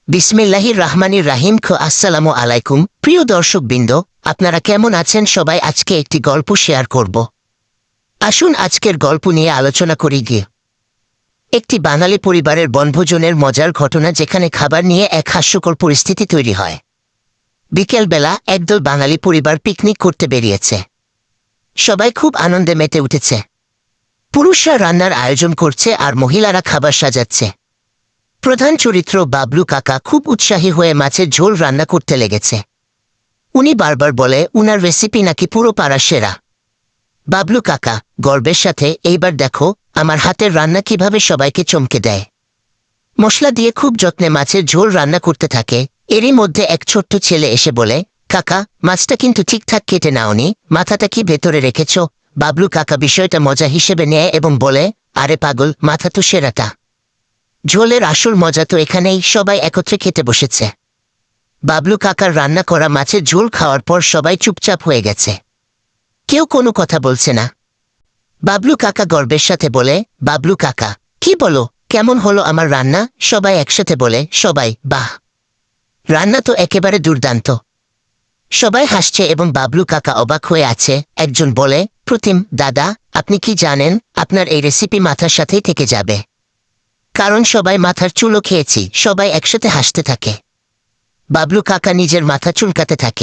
বিসমিল্লাহির রহমানির রাহিম। আসসালামু আলাইকুম প্রিয় দর্শকবৃন্দ, আপনারা কেমন আছেন সবাই? আজকে একটি গল্প শেয়ার করব। আসুন আজকের গল্প নিয়ে আলোচনা করি গিয়ে। একটি বাঙালি পরিবারের বনভোজনের মজার ঘটনা, যেখানে খাবার নিয়ে এক হাস্যকর পরিস্থিতি তৈরি হয়। বিকেলবেলা একদল বাঙালি পরিবার পিকনিক করতে বেরিয়েছে। সবাই খুব আনন্দে মেতে উঠেছে। পুরুষরা রান্নার আয়োজন করছে আর মহিলারা খাবার সাজাচ্ছে। প্রধান চরিত্র বাবলু কাকা খুব উৎসাহী হয়ে মাছের ঝোল রান্না করতে লেগেছে। উনি বারবার বলে উনার রেসিপি নাকি পুরো পাড়ার সেরা। বাবলু কাকা গর্বের সাথে, এইবার দেখো আমার হাতের রান্না কিভাবে সবাইকে চমকে দেয়। মশলা দিয়ে খুব যত্নে মাছের ঝোল রান্না করতে থাকে। এরই মধ্যে এক ছোট্ট ছেলে এসে বলে, কাকা মাছটা কিন্তু ঠিকঠাক কেটে নাওনি, মাথাটা কি ভেতরে রেখেছ? বাবলু কাকা বিষয়টা মজা হিসেবে নেয় এবং বলে, আরে পাগল, মাথা তো সেরাটা। ঝোলের আসল মজা তো এখানেই। সবাই একত্রে খেতে বসেছে। বাবলু কাকার রান্না করা মাছের ঝোল খাওয়ার পর সবাই চুপচাপ হয়ে গেছে। কেউ কোনো কথা বলছে না। বাবলু কাকা গর্বের সাথে বলে, বাবলু কাকা, কি বলো, কেমন হলো আমার রান্না? সবাই একসাথে বলে, সবাই বাহ, রান্না তো একেবারে দুর্দান্ত। সবাই হাসছে এবং বাবলু কাকা অবাক হয়ে আছে। একজন বলে, প্রতিম দাদা, আপনি কি জানেন আপনার এই রেসিপি মাথার সাথেই থেকে যাবে, কারণ সবাই মাথার চুলও খেয়েছি। সবাই একসাথে হাসতে থাকে। বাবলু কাকা নিজের মাথা চুলকাতে থাকে।